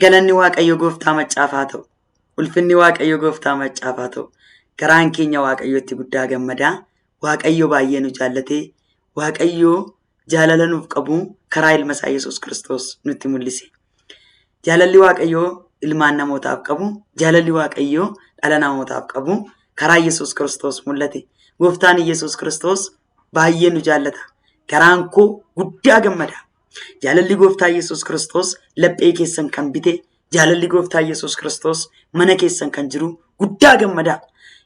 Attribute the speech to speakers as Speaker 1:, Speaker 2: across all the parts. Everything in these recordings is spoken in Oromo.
Speaker 1: Galanni Waaqayyo Gooftaa Maccaaf haa ta'u. Ulfinni Waaqayyo Gooftaa Maccaaf haa ta'u. Garaan keenya Waaqayyotti guddaa gammadaa. Waaqayyo baay'ee nu jaallatee, Waaqayyo jaalala nuuf qabu karaa ilma isaa Yesuus Kiristoos nutti mul'ise. Jaalalli Waaqayyo ilmaan namootaaf qabu, jaalalli Waaqayyo dhala namootaaf qabu karaa Yesuus Kiristoos mul'ate. Gooftaan Yesuus Kiristoos baay'ee nu jaallata. Garaan koo guddaa gammada. Jaalalli Gooftaa Yesuus Kiristoos laphee keessan kan bite, jaalalli Gooftaa Yesuus Kiristoos mana keessan kan jiru guddaa gammada.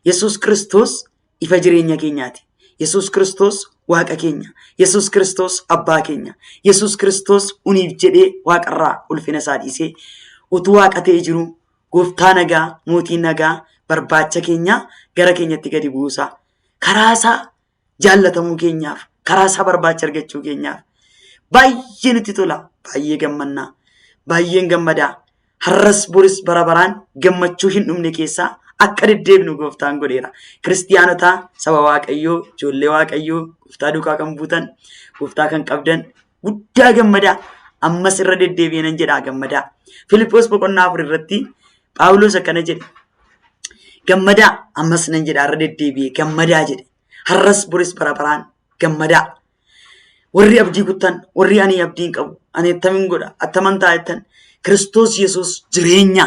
Speaker 1: Yesuus Kiristoos ifa jireenya keenyaati. Yesuus Kiristoos Waaqa keenya. Yesuus Kiristoos Abbaa keenya. Yesuus Kiristoos uniif jedhee Waaqarraa ulfina isaa dhiisee utuu Waaqa ta'ee jiru Gooftaa nagaa, mootii nagaa barbaacha keenya gara keenyatti gadi buusa. Karaa isaa jaallatamuu keenyaaf, karaa isaa barbaacha argachuu keenyaaf baay'ee nutti tola. Baay'ee gammannaa. Baay'een gammadaa. Har'as boris bara baraan gammachuu hin dhumne keessaa akka deddeebinu Gooftaan godheera. Kiristiyaanotaa saba Waaqayyoo, ijoollee Waaqayyoo, Gooftaa duukaa kan buutan, Gooftaa kan qabdan guddaa gammadaa. Ammas irra deddeebi'ee nan jedhaa gammadaa. Filiphos boqonnaa 4 irratti Phaawulos akkana jedhe. Gammadaa ammas nan jedhaa irra deddeebi'ee gammadaa jedhe. Har'as boris bara baraan gammadaa. Warri abdii kuttan, warri ani abdiin qabu, ani attamiin godha, attaman taa'ettan Kiristoos Yesuus jireenya.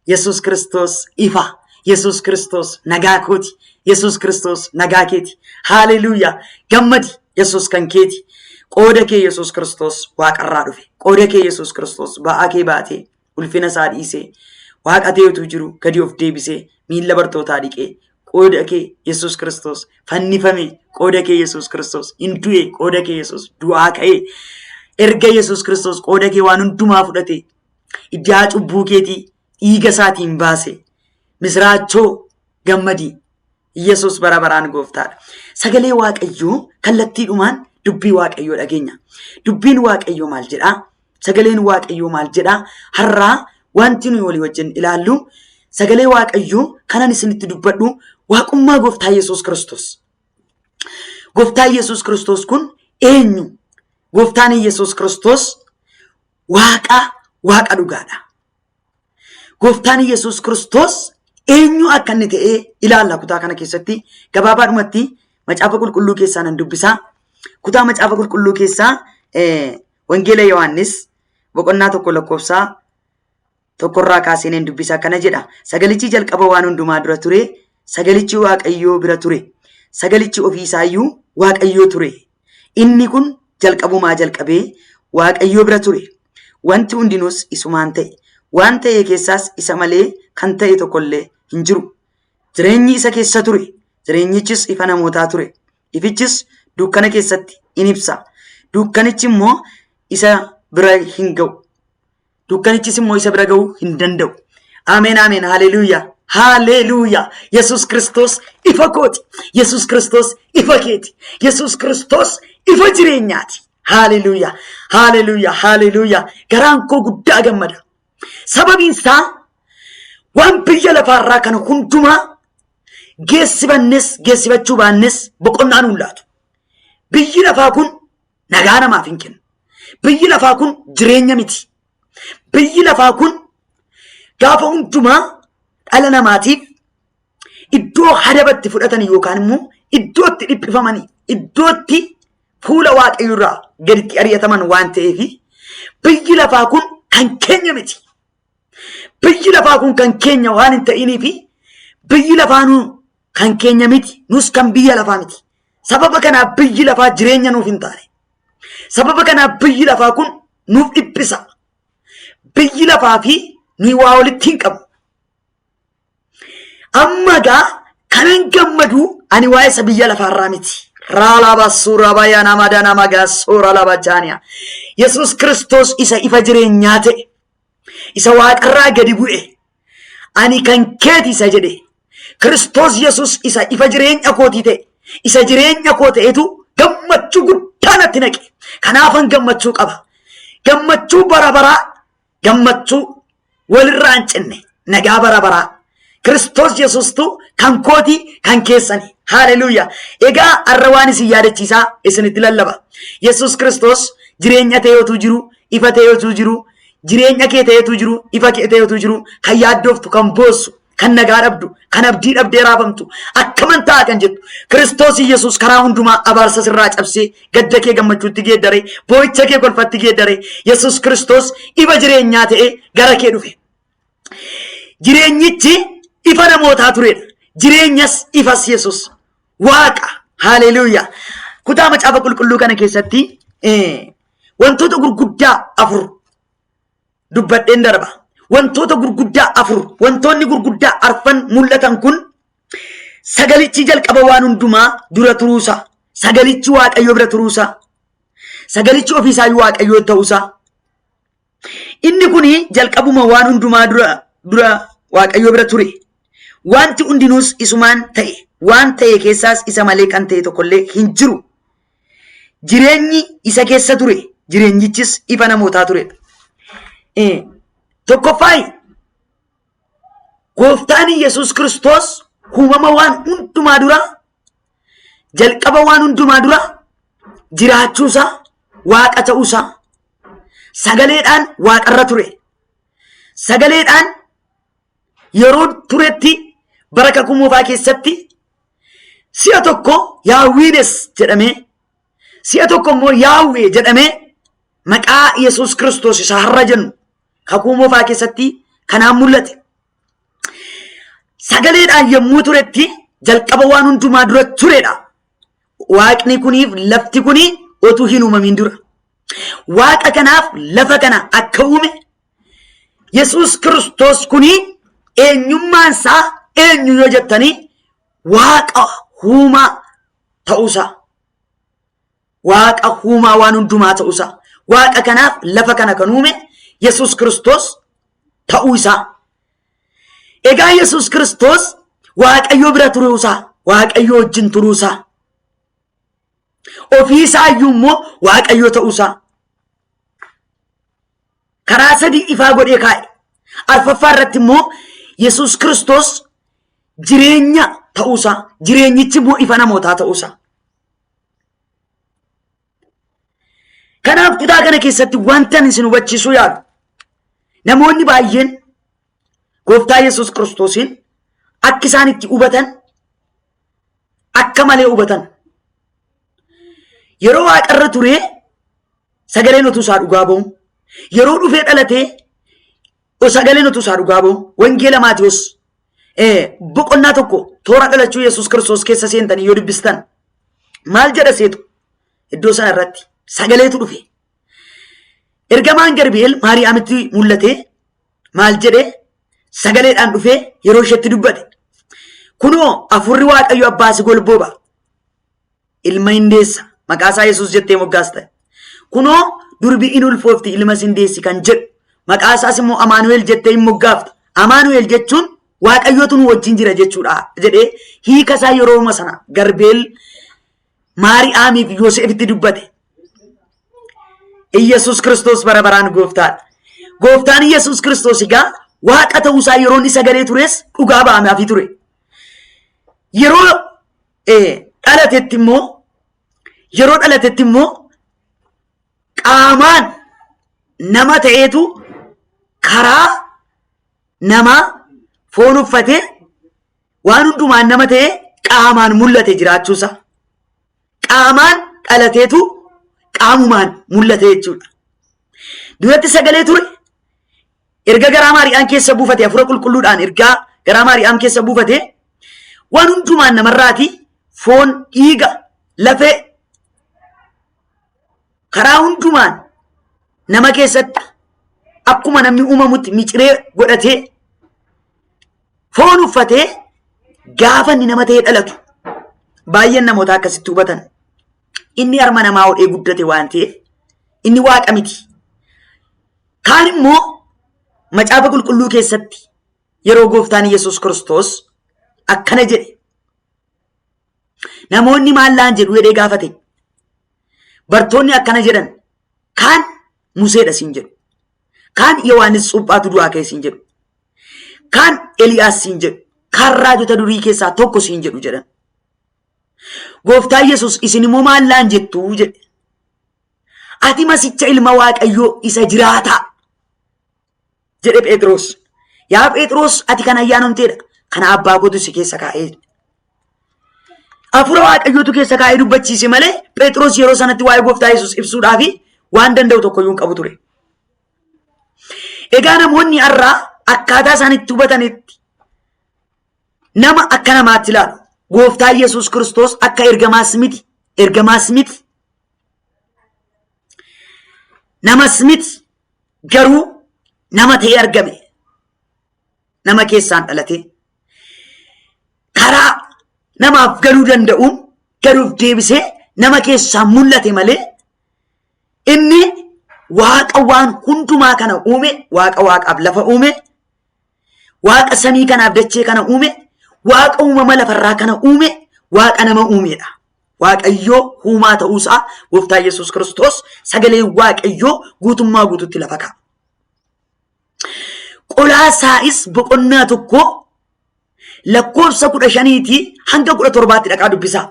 Speaker 1: Yesuus Kiristoos ifa. Yesuus Kiristoos nagaa kooti. Yesuus Kiristoos nagaa keeti. Haaleluyyaa. Gammadi. Yesuus kan keeti. Qooda kee Yesuus Kiristoos Waaqarraa dhufe. Qooda kee Yesuus Kiristoos ba'aa kee baatee ulfina isaa dhiisee Waaqa ta'etu jiru gadi of deebisee miilla bartootaa dhiqee qooda kee Yesuus Kiristoos fannifame. Qooda kee Yesuus Kiristoos hin du'e. Qooda kee Yesuus du'aa ka'ee erga Yesuus Kiristoos qooda kee waan hundumaa fudhate iddaa cubbuu keetii dhiiga isaatiin baase. Misraachoo gammadi. Yesuus bara baraan Gooftaadha. Sagalee Waaqayyoo kallattiidhumaan dubbii Waaqayyoo dhageenya. Dubbiin Waaqayyoo maal jedhaa? Sagaleen Waaqayyoo maal jedhaa? Har'aa wanti nuyi walii wajjin ilaallu sagalee Waaqayyoo kanan isinitti dubbadhu waaqummaa Gooftaa Yesuus Kiristoos. Gooftaa Yesuus Kiristoos kun eenyu? Gooftaan Yesuus Kiristoos Waaqa dhugaadha. Gooftaan Yesuus Kiristoos eenyu akka inni ta'ee ilaalla kutaa kana keessatti. Gabaabaadhumatti macaafa qulqulluu keessaa nan dubbisaa. Kutaa macaafa qulqulluu keessaa Wangeela Yohaannis boqonnaa 1 lakkoofsaa 1 kaasee nan dubbisaa kana jedha. Sagalichi jalqaba waan hundumaa dura ture. Sagalichi Waaqayyoo bira ture. Sagalichi ofii isaayyuu Waaqayyoo ture. Inni kun jalqabumaa jalqabee Waaqayyoo bira ture. Wanti hundinuus isumaan ta'e. Waan ta'e keessaas isa malee kan ta'e tokkollee hin jiru. Jireenyi isa keessa ture. Jireenyichis ifa namootaa ture. Ifichis dukkana keessatti in ibsa. Dukkanichi immoo isa bira hin ga'u. Dukkanichis immoo isa bira ga'uu hin danda'u. Ameen ameen. Haleluuyaa. Haleluuyaa. Yesuus Kiristoos ifa kooti. Yesuus Kiristoos ifa keeti. Yesuus Kiristoos ifa jireenyaati. Haleluuyaa. Haleluuyaa. Haleluuyaa. Garaan koo guddaa gammada. Sababiin isaa waan biyya lafaarraa kana hundumaa geessifachuu baannes boqonnaa nuun laatu. Biyyi lafaa kun nagaa namaaf hin kennu. Biyyi lafaa kun jireenya miti. Biyyi lafaa kun gaafa hundumaa dhala namaatiif iddoo hadabatti fudhatan yookaan immoo iddootti dhiphifamanii iddootti fuula Waaqayyoorraa gaditti ari'ataman waan ta'eef biyyi lafaa kun kan keenya miti. Biyyi lafaa kun kan keenya waan hin ta'iniif biyyi lafaa kan keenya miti. Nus kan biyya lafaa miti. Sababa kanaaf biyyi lafaa jireenya nuuf hin taane. Sababa kanaaf biyyi lafaa kun nuuf dhiphisa. Biyyi lafaa fi nuyi waa walitti hin qabu. Amma gaa kanan gammadu ani waa'ee isa biyya lafaarraa miti. Raalaba suuraa baay'ee namaa nama gaa suuraa laba jaaniya. Yesuus Kiristoos isa ifa jireenyaa ta'e. Isa Waaqarraa gadi bu'e. Ani kan keeti isa jedhe. Kiristoos Yesuus isa ifa jireenya kootii ta'e. Isa jireenya koo ta'etu gammachuu guddaa natti naqe. Kanaafan gammachuu qaba. Gammachuu bara baraa. Gammachuu walirraa hin cinne. Nagaa bara baraa. Kiristoos Yesuustu kan kooti kan keessani. Haleluuyaa. Egaa har'a waan isin yaadachiisaa isinitti lallaba. Yesuus Kiristoos jireenya ta'eetu jiru, ifa ta'eetu jiru, jireenya kee ta'etu jiru, ifa kee ta'etu jiru, kan yaaddoftu, kan boossu, kan nagaa dhabdu, kan abdii dhabdee raafamtu, akkaman ta'a kan jettu Kiristoos Yesuus karaa hundumaa abaarsa sirraa cabsee gadda kee gammachuutti geeddaree, boo'icha kee kolfatti geeddaree, Yesuus Kiristoos ifa jireenyaa ta'ee gara kee dhufe. Jireenyichi ifa namootaa turedha. Jireenyas ifas Yesuus Waaqa. Haleluuyaa. Kutaa macaafa qulqulluu kana keessatti wantoota gurguddaa afur dubbadheen darba. Wantoota gurguddaa afur, wantoonni gurguddaa arfan mul'atan kun sagalichi jalqaba waan hundumaa dura turuusaa, sagalichi Waaqayyo bira turuusaa, sagalichi ofiisaa Waaqayyo ta'uusaa. Inni kuni jalqabuma waan hundumaa dura Waaqayyo bira ture. Wanti hundinuus isumaan ta'e. Waan ta'e keessaas isa malee kan ta'e tokkollee hin jiru. Jireenyi isa keessa ture. Jireenyichis ifa namootaa turedha. Tokkoffaa Gooftaan Yesuus Kiristoos uumama waan hundumaa dura, jalqaba waan hundumaa dura jiraachuusaa, Waaqa ta'uusaa, sagaleedhaan Waaqarra ture. Sagaleedhaan yeroo turetti bara kakuu moofaa keessatti si'a tokko Yaahwiinis jedhamee, si'a tokko immoo Yaahwee jedhamee maqaa Yesuus Kiristoos isa har'a jennu kakuu moofaa keessatti kanaan mul'ate. Sagaleedhaan yommuu turetti jalqaba waan hundumaa dura turedha. Waaqni kuniif lafti kuni otuu hin uumamin dura. Waaqa kanaaf lafa kana akka uume Yesuus Kiristoos kuni eenyummaan isaa eenyu yoo jettanii Waaqa uumaa ta'uusaa. Waaqa uumaa waan hundumaa ta'uusaa. Waaqa kanaaf lafa kana kan uume Yesuus Kiristoos ta'uu isaa. Egaa Yesuus Kiristoos Waaqayyo bira turuusaa, Waaqayyo wajjin turuusaa, ofiisaa iyyuu immoo Waaqayyo ta'uusaa karaa sadii ifaa godhee kaa'e. Arfaffaa irratti immoo Yesuus Kiristoos jireenya ta'uusaa, jireenyichi immoo ifa namootaa ta'uusaa. Kanaaf kutaa kana keessatti wanta ani isin hubachiisuu yaadu, namoonni baay'een Gooftaa Yesuus Kiristoosiin akka isaan itti hubatan, akka malee hubatan. Yeroo Waaqarra ture sagaleen utuu isaa dhugaa ba'u, yeroo dhufee dhalatee sagaleen utuu isaa dhugaa ba'u. Wangeela Maatiyos boqonnaa tokko toora dhalachuu Yesuus Kiristoos keessa seentanii yoo dubbistan maal jedha seetu iddoo sana irratti sagaleetu dhufe. Ergamaan Gabri'eel Maariyaamitti mul'ate maal jedhee sagaleedhaan dhufee yeroo isheetti dubbate. Kunoo afurri Waaqayyo Abbaasi golbooba ilma hin deessa maqaa isaa Yesuus jettee moggaasta. Kunoo durbi in ulfoofti ilma hin deessi kan jedhu maqaa isaas immoo Amaanu'eel jettee hin moggaafta. Amaanu'eel jechuun Waaqayyootu nu wajjin jira jechuudha jedhee hiika isaa yerooma sana Gabri'eel Maariyaamiif Yoosefitti dubbate. Yesuus Kiristoos bara baraan gooftaadha. Gooftaan Yesuus Kiristoos egaa Waaqa ta'uusaa yeroo inni sagalee tures dhugaa ba'amaafii ture. Yeroo dhalatetti immoo qaamaan nama ta'eetu karaa namaa foon uffatee waan hundumaan nama ta'ee qaamaan mul'ate jiraachuusaa. Qaamaan dhalateetu qaamumaan mul'ate jechuudha. Duratti sagalee ture. Erga garaa Maariyaam keessa buufate hafuura qulqulluudhaan ergaa garaa Maariyaam keessa buufate waan hundumaan namarraati foon, dhiiga, lafee karaa hundumaan nama keessatti akkuma namni uumamutti miciree godhatee foon uffatee gaafa inni nama ta'ee dhalatu baay'een namoota akkasitti hubatan. Inni harma namaa hodhee guddate waan ta'eef inni Waaqa miti. Kaan immoo macaafa qulqulluu keessatti yeroo Gooftaan Yesuus Kiristoos akkana jedhe namoonni maallaan jedhu jedhee gaafate. Bartoonni akkana jedhan kaan Museedha siin jedhu, kaan Yohaannis Cuuphaatu du'aa ka'e siin jedhu, kaan Eliyaas siin jedhu, kaan raajota durii keessaa tokko siin jedhu jedhan. Gooftaan Yesuus isin immoo maallaan jettu jedhe. Ati masicha ilma Waaqayyoo isa jiraataa jedhe Phexros. Yaa Phexros ati kan ayyaanamteedha. Kana abbaa kootu si keessa kaa'ee. Hafuura Waaqayyootu keessa kaa'ee dubbachiise malee Phexros yeroo sanatti waa'ee Gooftaa Yesuus ibsuudhaaf waan danda'u tokkoyyuu hin qabu ture. Egaa namoonni har'aa akkaataa isaan itti hubatanitti nama akka namaatti ilaalu. Gooftaa Yesuus Kiristoos akka ergamaas miti. Ergamaas miti. Namas miti. Garuu nama ta'ee argame. Nama keessaan dhalate. Karaa namaaf galuu danda'uun galuuf deebisee nama keessaan mul'ate malee inni Waaqa waan hundumaa kana uume, Waaqa waaqaaf lafa uume, Waaqa samii kanaaf dachee kana uume, Waaqa uumama lafarraa kana uume, Waaqa nama uumedha. Waaqayyoo uumaa ta'uusaa Gooftaa Yesuus Kiristoos sagalee Waaqayyoo guutummaa guututti lafa kaa'a. Qolaasaayis boqonnaa tokko lakkoofsa 15 hanga 17 dhaqaa dubbisaa.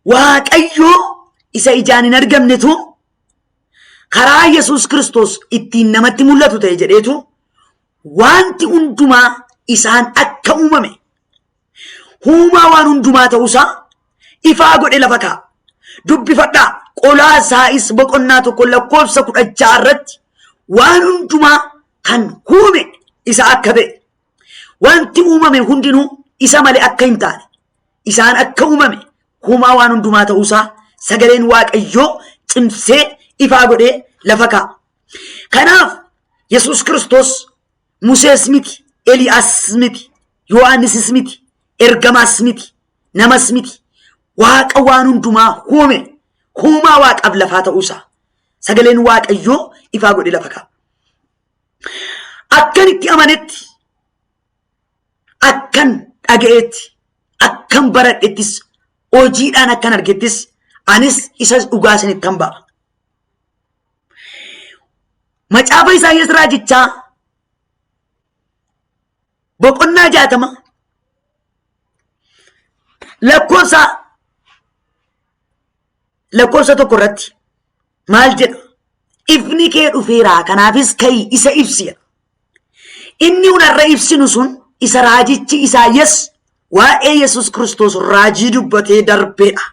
Speaker 1: Waaqayyoo isa ijaan hin argamnetu karaa Yesuus Kiristoos ittiin namatti mul'atu ta'e jedheetu wanti hundumaa isaan akka uumame uumaa waan hundumaa ta'uusaa ifaa godhe lafa kaa'a. Dubbifadhaa. Qolaasaayis boqonnaa tokko lakkoofsa 16 irratti waan hundumaa kan uume isa akka ta'e, wanti uumame hundinuu isa malee akka hin taane, isaan akka uumame uumaa waan hundumaa ta'uusaa sagaleen Waaqayyoo cimsee ifaa godhee lafa kaa'a. Kanaaf Yesuus Kiristoos Musees miti, Eliyaas miti, Yohaannisis miti, ergamaas miti, namas miti. Waaqa waan hundumaa uume, uumaa Waaqaaf lafaa ta'uusaa sagaleen Waaqayyoo ifaa godhee lafa kaa'a. Akkan itti amanetti, akkan dhaga'etti, akkan baradhettis, hojiidhaan akkan argettis anis isa dhugaa isinitti nan ba'a. Macaafa Isaayyaas raajichaa boqonnaa 60 lakkoofsa tokko irratti maal jedha? Ifni kee dhufeera kanaafis ka'ii isa ibsi. Inni hunarra ibsinu sun isa raajichi Isaayyaas waa'ee Yesuus Kiristoos raajii dubbatee darbeedha.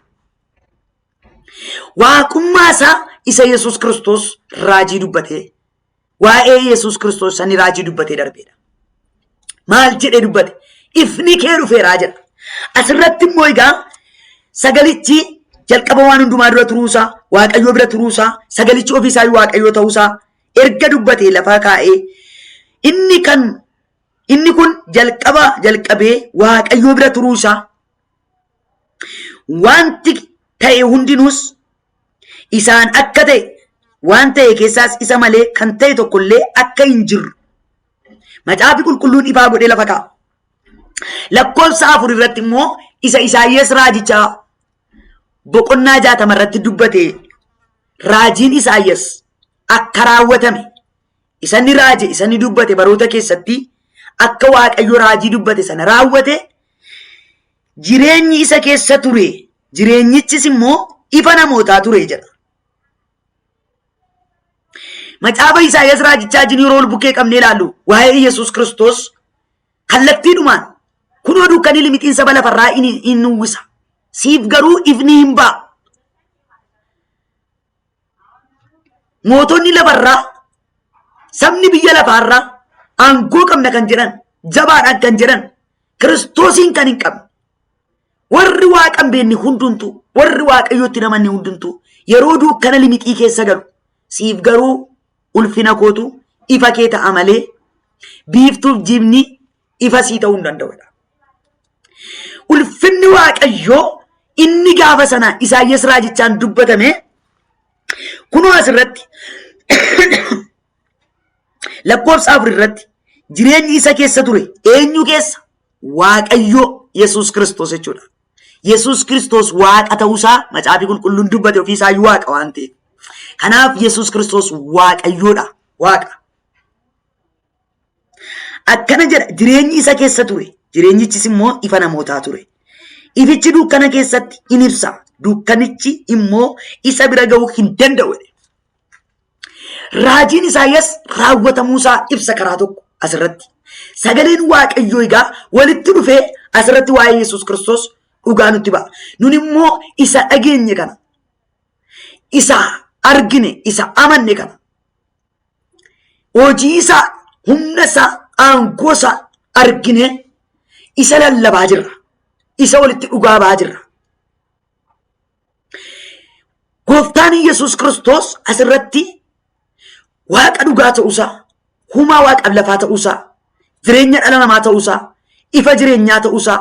Speaker 1: Waaqummaa isaa isa Yesuus Kiristoos raajii dubbatee waa'ee Yesuus Kiristoos sani raajii dubbatee darbeedha. Maal jedhee dubbate? Ifni kee dhufeeraa jedha. Asirratti immoo egaa sagalichi jalqaba waan hundumaa dura turuusaa, Waaqayyoo bira turuusaa, sagalichi ofiisaa Waaqayyoo ta'uusaa erga dubbatee lafaa kaa'ee inni kun jalqabee Waaqayyoo bira turuusaa wanti ta'e hundinuus isaan akka ta'e waan ta'e keessaas isa malee kan ta'e tokkollee akka hin jirre Macaafi Qulqulluun ifaa godhee lafa kaa'a. Lakkoofsa 4 irratti immoo isa Isaayyaas raajichaa boqonnaa 60 irratti dubbate raajiin Isaayyaas akka raawwatame isani raaje isani dubbate baroota keessatti akka Waaqayyo raajii dubbate sana raawwate jireenyi isa keessa ture, jireenyichis immoo ifa namootaa ture jedha. Macaafa Isaayyaas raajichaa jin yeroo bukkee qabnee ilaallu waa'ee Yesuus Kiristoos kallattiidhumaan kun oduu kan limixiin saba lafarraa inni uwwisa. Siif garuu ifni hin ba'a. Mootonni lafarraa, sabni biyya lafaarraa aangoo qabna kan jedhan, jabaadhaan kan jedhan, Kiristoosiin kan hin qabne. Warri Waaqan beekni hundumtuu, warri Waaqayyootti namanni hundumtuu yeroo dukkana limixii keessa galu. Siif garuu ulfina kootu ifa kee ta'a malee biiftuuf jibni ifa sii ta'uu hin danda'udha. Ulfinni Waaqayyoo inni gaafa sana Isaayyaas raajichaan dubbatame kunoo asirratti lakkoofsa 4 irratti jireenyi isa keessa ture eenyu keessa? Waaqayyoo Yesuus Kiristoos jechuudha. Yesuus Kiristoos Waaqa ta'uusaa Macaafi Qulqulluun dubbate ofiisaa Waaqa waan ta'eef. Kanaaf Yesuus Kiristoos Waaqayyoodha. Waaqa. Akkana jedha jireenyi isa keessa ture, jireenyichis immoo ifa namootaa ture. Ifichi dukkana keessatti in ibsa, dukkanichi immoo isa bira ga'uu hin danda'u. Raajiin Isaayyaas raawwatamuusaa ibsa karaa tokko asirratti. Sagaleen Waaqayyoo egaa walitti dhufee asirratti waa'ee Yesuus Kiristoos dhugaa nutti ba'a. Nun immoo isa dhageenye kana, isa argine, isa amanne kana, hojii isaa, humna isaa, aangoo isaa argine isa lallabaa jirra. Isa walitti dhugaa ba'aa jirra. Gooftaan Yesuus Kiristoos asirratti Waaqa dhugaa ta'uusaa, humaa Waaqaaf lafaa ta'uusaa, jireenya dhala namaa ta'uusaa, ifa jireenyaa ta'uusaa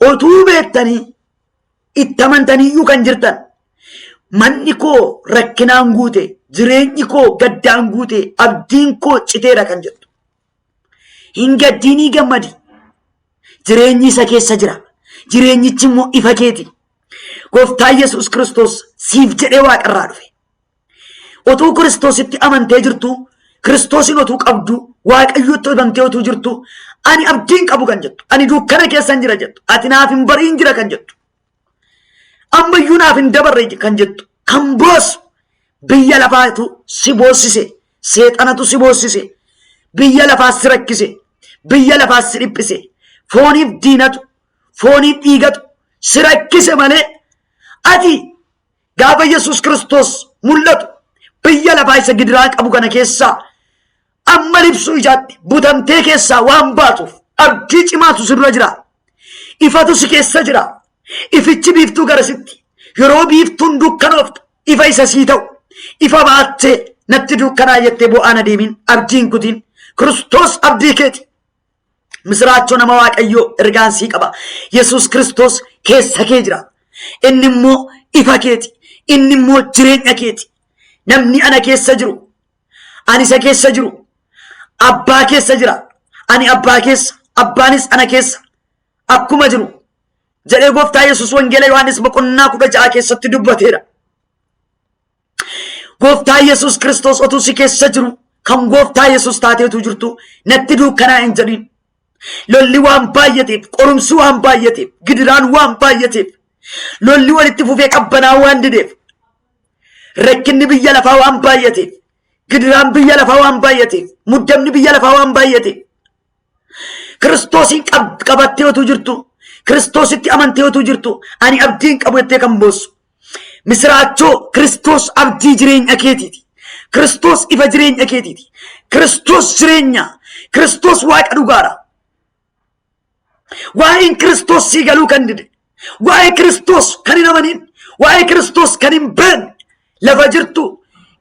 Speaker 1: otuu beektanii itti amantaniiyyuu kan jirtan, manni koo rakkinaan guute, jireenyi koo gaddaan guute, abdiin koo citeera kan jettu, hin gaddiinii gammadi. Jireenyi isa keessa jira. Jireenyichi immoo ifa keeti. Gooftaan Yesuus Kiristoos siif jedhee Waaqarraa dhufe. Otuu Kiristoositti amantee jirtu, Kiristoosin otuu qabdu, Waaqayyotti amantee otuu jirtu, ani abdiin qabu kan jettu, ani dukkana keessan jira jettu, ati naaf hin bariin jira kan jettu, ammayyuu naaf hin dabarre kan jettu, kan boosu biyya lafaatu si boossise, seexanatu si boossise, biyya lafaas si rakkise, biyya lafaas si dhiphise, fooniif diinatu, fooniif dhiigatu si rakkise malee ati gaafa Yesuus Kiristoos mul'atu biyya lafaa isa gidiraa qabu kana keessaa amma libsuu ijaatti butamtee keessaa waan baatuuf abdii cimaatu sirra jira. Ifatu si keessa jira. Ifichi biiftuu garasitti yeroo biiftuun dukkanooftu ifa isa sii ta'u, ifa baattee natti dukkanaa jettee bu'aan adeemin abdiin kutiin Kiristoos abdii keeti. Misraachoo nama Waaqayyoo ergaan sii qaba. Yesuus Kiristoos keessa kee jira. Inni immoo ifa keeti. Inni immoo jireenya keeti. Namni ana keessa jiru, ani isa keessa jiru, abbaa keessa jira. Ani abbaa keessa, abbaanis ana keessa akkuma jiru jedhee Gooftaa Yesuus Wangeela Yohaannis boqonnaa 16 keessatti dubbateera. Gooftaa Yesuus Kiristoos otuu si keessa jiru, kan Gooftaa Yesuus taateetu jirtu natti dukkanaa hin jedhin. Lolli waan baay'ateef, qorumsi waan baay'ateef, gidiraan waan baay'ateef, lolli walitti fufee qabbanaa waan dideef, rakkinni biyya lafaa waan baay'ateef, gidiraan biyya lafaa waan baay'ateef, muddamni biyya lafaa waan baay'ateef, Kiristoosin qabattee otuu jirtu, Kiristoositti amantee otuu jirtu, ani abdiin qabu jettee kan boossu. Misraachoo Kiristoos abdii jireenya keetiiti. Kiristoos ifa jireenya keetiiti. Kiristoos jireenya, Kiristoos Waaqa dhugaadha. Waa'een Kiristoos sii galuu kan dide, waa'ee Kiristoos kan hin amanin, waa'ee Kiristoos kan hin beekne, lafa jirtu,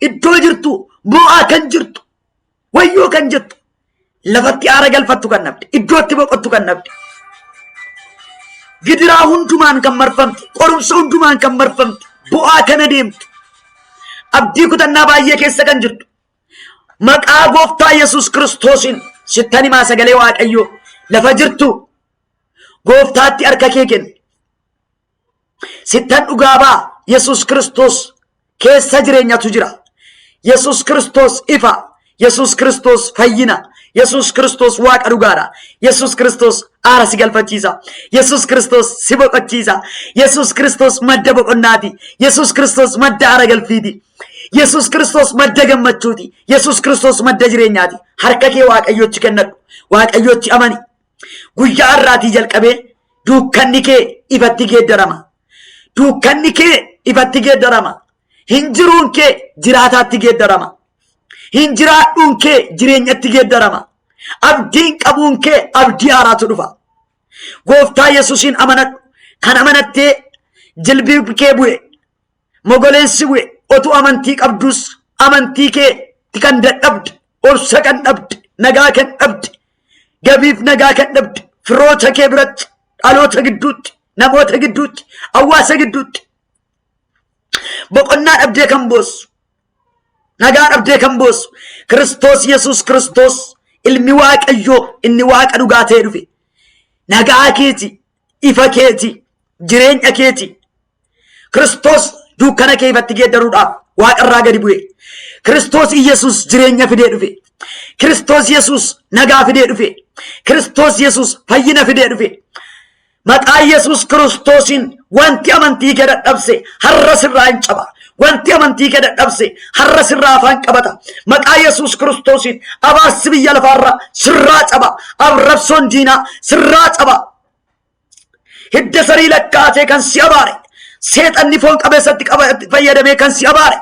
Speaker 1: iddoo jirtu, bu'aa kan jirtu, wayyoo kan jettu, lafatti aara galfattu kan nabde, iddootti boqottu kan nabde, gidiraa hundumaan kan marfamte, qorumsa hundumaan kan marfamte, bu'aa kan adeemtu, abdii kutannaa baay'ee keessa kan jirtu, maqaa Gooftaa Yesuus Kiristoosin sittan himaa sagalee Waaqayyoo lafa jirtu Gooftaatti harka kee kenni. Sittan dhugaa ba'a. Yesuus Kiristoos keessa jireenyatu jira. Yesuus Kiristoos ifa. Yesuus Kiristoos fayyina. Yesuus Kiristoos Waaqa dhugaadha. Yesuus Kiristoos aara si galfachiisa. Yesuus Kiristoos si boqochiisa. Yesuus Kiristoos madda boqonnaati. Yesuus Kiristoos madda aara galfiiti. Yesuus Kiristoos madda gammachuuti. Yesuus Kiristoos madda jireenyaati. Harka kee Waaqayyootti kennadhu. Waaqayyootti amani. Guyyaa har'aatii jalqabee dukkanni kee ifatti geeddarama. Dukkanni kee ifatti geeddarama. Hin jiruun kee jiraataatti geeddarama. Hin jiraadhuun kee jireenyatti geeddarama. Abdiin qabuun kee abdii haaraatu dhufa. Gooftaa Yesuusin amanadhu. Kan amanattee jilbii kee bu'e, mogoleensi bu'e, otuu amantii qabdus amantii kee kan dadhabde, obsa kan dhabde, nagaa kan dhabde, gabiif nagaa kan dhabde, firoota kee biratti, dhaloota gidduutti, namoota gidduutti, hawaasa gidduutti boqonnaa dhabdee kan boossu, nagaa dhabdee kan boossu Kiristoos Yesuus Kiristoos ilmi Waaqayyoo inni Waaqa dhugaa ta'e dhufe. Nagaa keeti, ifa keeti, jireenya keeti. Kiristoos dukkana kee ifatti geeddaruudhaaf Waaqarraa gadi bu'e. Kiristoos Yesuus jireenya fidee dhufe. Kiristoos Yesuus nagaa fidee dhufe. Kiristoos Yesuus fayyina fidee dhufe. Maqaa Yesuus Kiristoosin wanti amantii kee dadhabse har'a sirraa hin caba. wanti amantii kee dadhabse har'a sirraa afaan qabata maqaa Yesuus Kiristoosiin. Abaarsi biyya lafaarraa sirraa caba, arrabsoon diinaa sirraa caba. Hidda sarii lakkaatee kan si abaare, seexanni foon qabeessatti fayyadamee kan si abaare,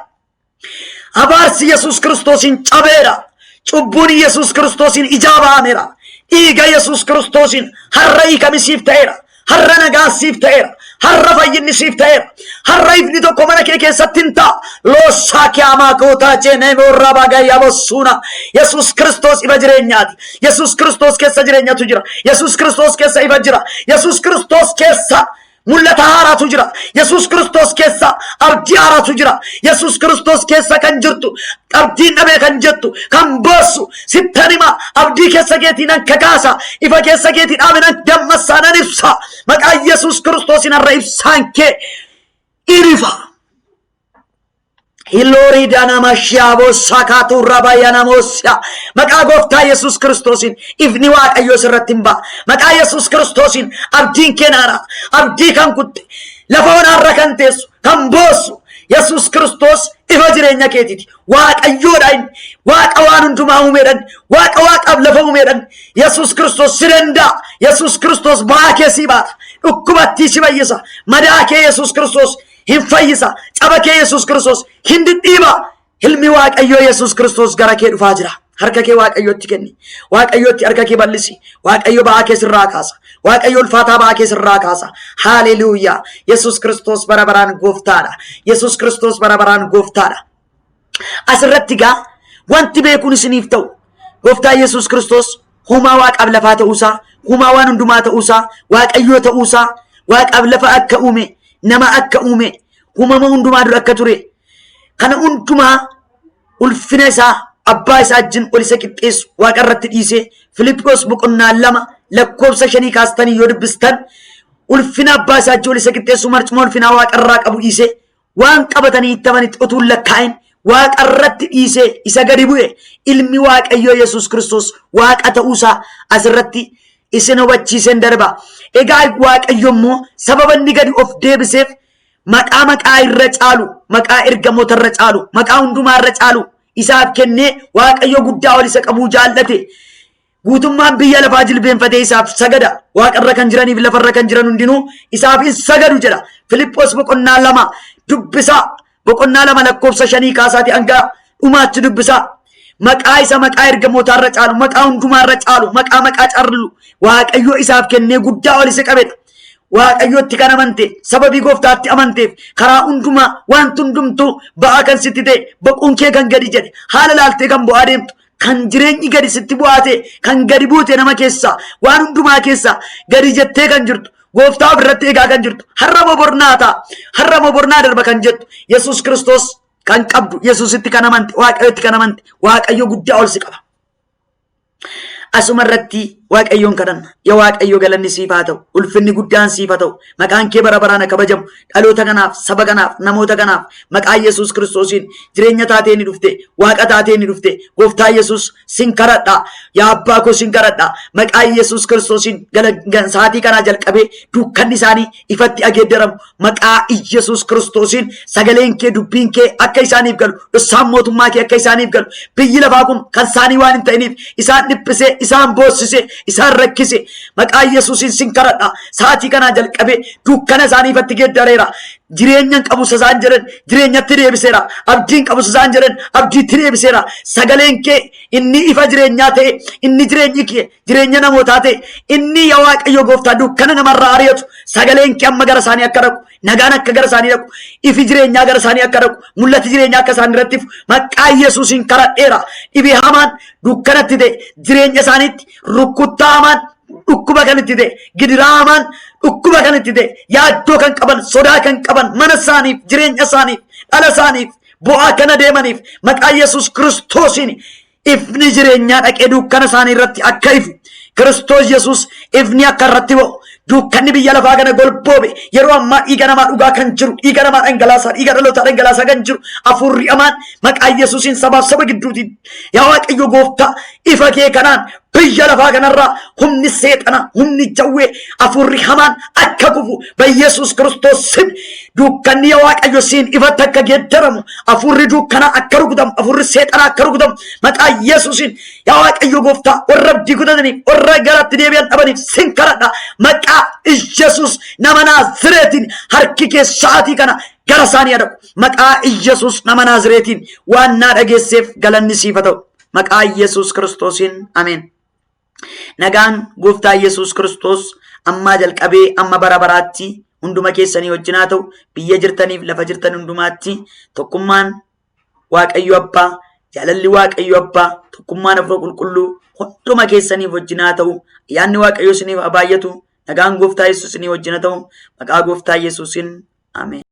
Speaker 1: abaarsi Yesuus Kiristoosiin cabeera. Cubbuun Yesuus Kiristoosiin ijaa ba'ameera. Dhiiga Yesuus Kiristoosiin har'a hiikami siif ta'eera, har'a nagaan siif ta'eera, har'a fayyinni siif ta'eera, har'a ifni tokko mana kee keessatti hin ta'a. Loosaa kiyaamaa gootaa jeenee boorraa baagayyaa bossuuna. Yesuus Kiristoos ifa jireenyaati. Yesuus Kiristoos keessa jireenyatu jira. Yesuus Kiristoos keessa ifa jira. Yesuus Kiristoos keessa mul'ata haaraatu jira. Yesuus Kiristoos keessa abdii haaraatu jira. Yesuus Kiristoos keessa kan jirtu abdiin dhabee kan jettu kan boossu sittan hima. Abdii keessa keetii nan kakaasa, ifa keessa keetii dhaabe nan dammassaa nan ibsa. Maqaa Yesuus Kiristoosiin har'a ibsaan kee irifa. Hilori dana mashiabo sakatu rabayana mosya. Maqaa gooftaa Yesuus Kiristoosiin ifni Waaqayyoo sirratti hin ba'a. Maqaa Yesuus Kiristoosiin abdiin kee naara, abdii kan kutte lafa onarra kan teessu kan boossu Yesuus Kiristoos ifa jireenya keetiiti. Waaqayyoodha inni, Waaqa waan hundumaa uumeedhaan, Waaqa waaqaaf lafa uumeedhaan. Yesuus Kiristoos si danda'a. Yesuus Kiristoos ba'aa kee si baata, dhukkubattii si fayyisa. Madaa kee Yesuus Kiristoos hin fayyisa, caba kee Yesuus Kiristoos hin dhidhiiba. Ilmi Waaqayyoo Yesuus Kiristoos gara kee dhufaa jira. Harka kee Waaqayyootti kenni, Waaqayyootti harka kee bal'isi. Waaqayyo ba'aa kee sirraa kaasa, Waaqayyo ulfaataa ba'aa kee sirraa kaasa. Haleluuyaa. Yesuus Kiristoos bara baraan gooftaadha. Yesuus Kiristoos bara baraan gooftaadha. Asirratti gaa wanti beekuun isiniif ta'u gooftaa Yesuus Kiristoos humaa waaqaaf lafaa ta'uusaa, humaa waan hundumaa ta'uusaa, Waaqayyoo ta'uusaa, waaqaaf lafa akka uume, nama akka uume, uumama hundumaa dura akka ture, kana hundumaa ulfina isaa abbaa isaa wajjin ol isa qixxeessu Waaqa irratti dhiisee Filiphos boqonnaa 2 lakkoofsa 5 kaastanii yoo dubbistan ulfina abbaa isaa wajjin ol isa qixxeessu marcuma ulfina Waaqa irraa qabu dhiisee waan qabatanii itti amanitti utuu lakkaa'in Waaqa irratti dhiisee isa gadi bu'e. Ilmi Waaqayyoo Yesuus Kiristoos Waaqa ta'uusaa asirratti isin hubachiiseen darba. Egaa Waaqayyo immoo sababa inni gadi of deebiseef maqaa irra caalu, maqaa ergamoota irra caalu, maqaa hundumaa irra caalu isaaf kennee Waaqayyo guddaa ol isa qabuu jaallate. Guutummaan biyya lafaa jilbeenfatee isaaf sagada. Waaqa irra kan jiraniif lafa irra kan jiran hundinuu isaaf hin sagadu jedha. Filiphos boqonnaa 2 dubbisaa. Boqonnaa 2 lakkoofsa 5 kaasaati hanga dhumaatti dubbisaa. Maqaa isa maqaa ergamoota irra caalu, maqaa hundumaa irra caalu, maqaa caallu Waaqayyo isaaf kennee guddaa ol isa qabedha. Waaqayyotti kan amante, sababii gooftaatti amanteef karaa hundumaa wanti hundumtuu ba'aa kan sitti ta'e, boquun kee kan gadi jedhe, haala laaltee kan bu'aa deemtu, kan jireenyi gadi sitti bu'aate, kan gadi buute nama keessa, waan hundumaa keessa gadi jettee kan jirtu, gooftaa ofirratti eegaa kan jirtu, har'a mobornaa ta'a, har'a mobornaa darba kan jettu, Yesuus Kiristoos kan qabdu, Yesuusitti kan amante, Waaqayyotti kan amante, Waaqayyo guddaa ol si qaba. Asuma irratti Waaqayyoon kadhanna. Yaa Waaqayyo galanni siif haa ta'u, ulfinni guddaan siif haa ta'u, maqaan kee bara baraan kabajamu. Dhaloota kanaaf, saba kanaaf, namoota kanaaf maqaa Yesuus Kiristoosiin jireenya taatee ni dhufte, Waaqa taatee ni dhufte. Gooftaa Yesuus sin kadhadha. Yaa abbaa koo sin kadhadha. Maqaa Yesuus Kiristoosiin sa'aatii kanaa jalqabee dukkanni isaanii ifatti ageeddaramu. Maqaa Yesuus Kiristoosiin sagaleen kee, dubbiin kee akka isaaniif galu, dhosaan mootummaa kee akka isaaniif galu. Biyyi lafaa kun kan isaanii waan hin ta'iniif isaan dhiphisee, isaan boossisee, isaan rakkise. Maqaa Yesuusiin sin kadhadha. Sa'aatii kanaa jalqabee dukkana isaanii ifatti geeddareera. Jireenyan qabus isaan jedhan jireenyatti deebiseera. Abdiin qabus isaan jedhan abdiitti deebiseera. Sagaleen kee inni ifa jireenyaa ta'e, inni jireenyi kee jireenya namootaa ta'e, inni yaa Waaqayyo gooftaa dukkana namarraa ari'atu, sagaleen kee amma gara isaanii akka dhaqu, nagaan akka gara isaanii dhaqu, ifi jireenyaa gara isaanii akka dhaqu, mul'ati jireenyaa akka isaanii irratti maqaa Yesuusiin kadhadheera. Dhibee hamaan dukkanatti ta'e jireenya isaaniitti, rukkuttaa hamaan dhukkuba kanatti ta'e, gidiraa hamaan dhukkuba kanatti ta'e, yaaddoo kan qaban, sodaa kan qaban, mana isaaniif, jireenya isaaniif, dhala isaaniif, bu'aa kana deemaniif maqaa Yesuus Kiristoosiin ifni jireenyaa dhaqee dukkana isaanii irratti akka ifu, Kiristoos Yesuus ifni akka irratti ba'u, dukkanni biyya lafaa kana golboobe yeroo ammaa dhiiga namaa dhugaa kan jiru, dhiiga namaa dhangalaasaa, dhiiga dhalootaa dhangalaasaa kan jiru, hafuurri hamaan maqaa Yesuusiin sabaaf saba gidduutiin yaa Waaqayyo gooftaa ifa kee kanaan
Speaker 2: biyya lafaa kanarraa humni seexana humni jawwee afurri hamaan akka kufu በኢየሱስ ክርስቶስ ስም dukkanni waaqayyo siin ifatti akka geeddaramu afurri dukkana akka rukutamu afurri seexana akka rukutamu maqaa Yesuusin yaa waaqayyo gooftaa warra abdii kutataniif warra garatti deebi'an dhabaniif sin kadhadha maqaa Yesuus nama Naazreetiin harki kee sa'aatii kana gara isaanii dhaqu maqaa Yesuus nama Naazreetiin waan naa dhageesseef galanni siif haa ta'u maqaa Yesuus Kiristoosin ameen. Nagaan gooftaa Yesuus Kiristoos ammaa jalqabee amma bara baraatti hunduma keessanii wajjin haa ta'u biyya jirtaniif lafa jirtan hundumaatti tokkummaan waaqayyo abbaa jaalalli waaqayyo abbaa tokkummaan hafuura qulqulluu hunduma keessaniif wajjin haa ta'u ayyaanni waaqayyo isiniif haa baay'atu nagaan gooftaa Yesuus isinii wajjin haa ta'u maqaa gooftaa Yesuusin ameen.